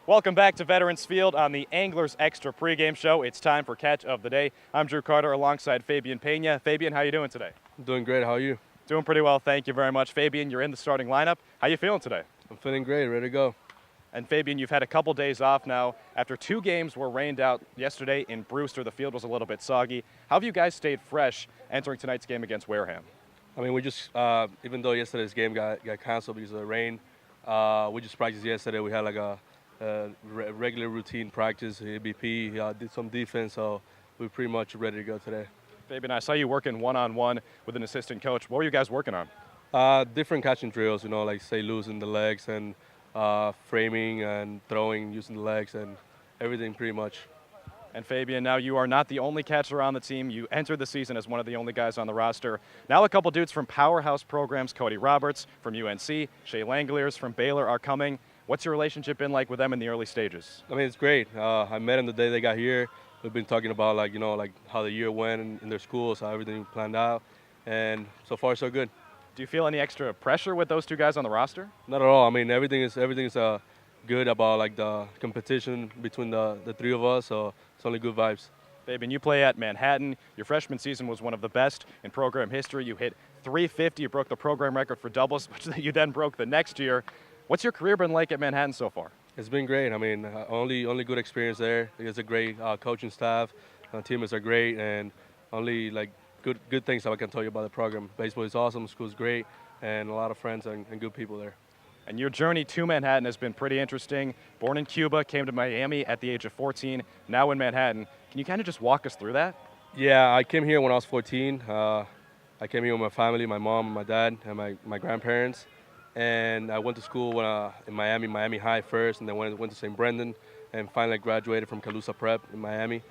Welcome back to Veterans Field on the Anglers Extra pregame show. It's time for Catch of the Day. I'm Drew Carter alongside Fabian Pena. Fabian, how you doing today? I'm doing great. How are you? Doing pretty well, thank you very much. Fabian, you're in the starting lineup. How you feeling today? I'm feeling great, ready to go. And Fabian, you've had a couple days off now. After 2 games were rained out yesterday in Brewster, the field was a little bit soggy. How have you guys stayed fresh entering tonight's game against Wareham? I mean, we just, even though yesterday's game got canceled because of the rain, we just practiced yesterday. We had like a regular routine practice, ABP, did some defense, so we're pretty much ready to go today. Fabian, I saw you working one-on-one with an assistant coach. What were you guys working on? Different catching drills, like say losing the legs and framing and throwing using the legs and everything pretty much. And Fabian, now you are not the only catcher on the team. You entered the season as one of the only guys on the roster. Now a couple dudes from powerhouse programs, Cody Roberts from UNC, Shea Langoliers from Baylor are coming. What's your relationship been like with them in the early stages? I mean, it's great. I met them the day they got here. We've been talking about like how the year went in their schools, how everything planned out, and so far so good. Do you feel any extra pressure with those 2 guys on the roster? Not at all. I mean, everything is good about like the competition between the 3 of us, so it's only good vibes. Fabian, you play at Manhattan. Your freshman season was one of the best in program history. You hit .350. You broke the program record for doubles, which you then broke the next year. What's your career been like at Manhattan so far? It's been great. I mean, only good experience there. It's a great coaching staff. Teammates are great, and only like good things that I can tell you about the program. Baseball is awesome. School's great, and a lot of friends and good people there. And your journey to Manhattan has been pretty interesting. Born in Cuba, came to Miami at the age of 14, now in Manhattan. Can you kind of just walk us through that? Yeah, I came here when I was 14. I came here with my family, my mom, my dad, and my grandparents. And I went to school in Miami High first, and then went to St. Brendan, and finally graduated from Calusa Prep in Miami.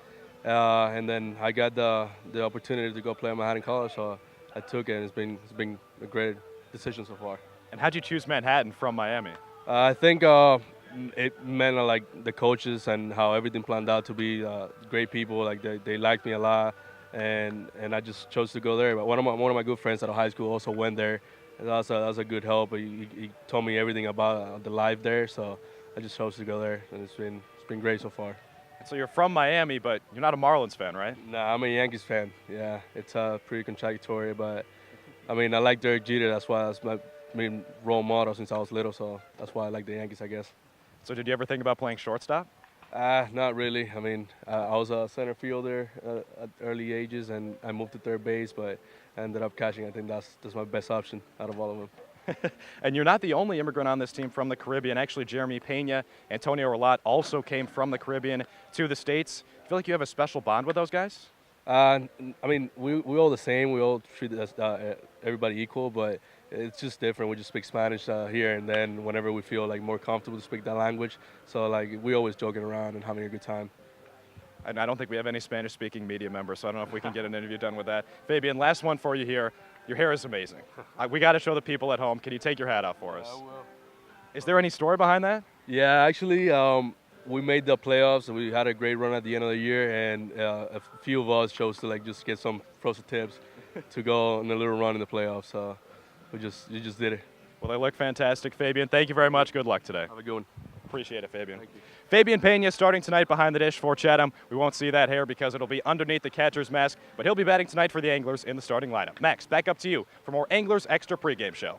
And then I got the opportunity to go play at Manhattan College, so I took it, and it's been a great decision so far. And how'd you choose Manhattan from Miami? I think it meant like the coaches and how everything planned out to be great people. Like they liked me a lot, and I just chose to go there. But one of my good friends at high school also went there. And that was a good help. He told me everything about the life there, so I just chose to go there, and it's been great so far. So you're from Miami, but you're not a Marlins fan, right? Nah, I'm a Yankees fan. Yeah, it's pretty contradictory, but I mean I like Derek Jeter. That's my main role model since I was little, so that's why I like the Yankees, I guess. So did you ever think about playing shortstop? Not really. I mean, I was a center fielder at early ages, and I moved to third base, but I ended up catching. I think that's my best option out of all of them. And you're not the only immigrant on this team from the Caribbean. Actually, Jeremy Pena, Antonio Orlat also came from the Caribbean to the States. I feel like you have a special bond with those guys? I mean, we all the same. We all treat everybody equal, but it's just different. We just speak Spanish here, and then whenever we feel like more comfortable to speak that language. So like we always joking around and having a good time. And I don't think we have any Spanish-speaking media members, so I don't know if we can get an interview done with that. Fabian, last one for you here. Your hair is amazing. We got to show the people at home. Can you take your hat off for us? I will. Is there any story behind that? Yeah, actually, we made the playoffs, and we had a great run at the end of the year, and a few of us chose to like just get some frozen tips to go on a little run in the playoffs. So we just did it. Well, they look fantastic, Fabian. Thank you very much. Good luck today. Have a good one. Appreciate it, Fabian. Thank you. Fabian Pena starting tonight behind the dish for Chatham. We won't see that hair because it'll be underneath the catcher's mask, but he'll be batting tonight for the Anglers in the starting lineup. Max, back up to you for more Anglers Extra pregame show.